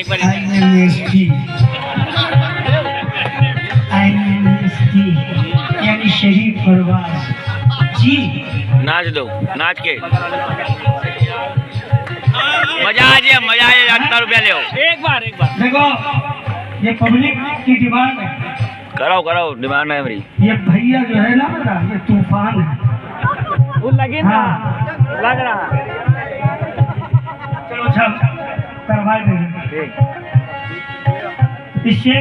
एक बार यानी शरीफ फरवाज जी। नाच दो, नाच के मजा आ जाए, मजा आए। 18 रुपया ले एक बार देखो, ये पब्लिक की डिमांड है। कराओ डिमांड है मेरी। ये भैया जो है ना मेरा, ये तूफान है। वो लगे ना, लग रहा। चलो अच्छा करवा देंगे। इससे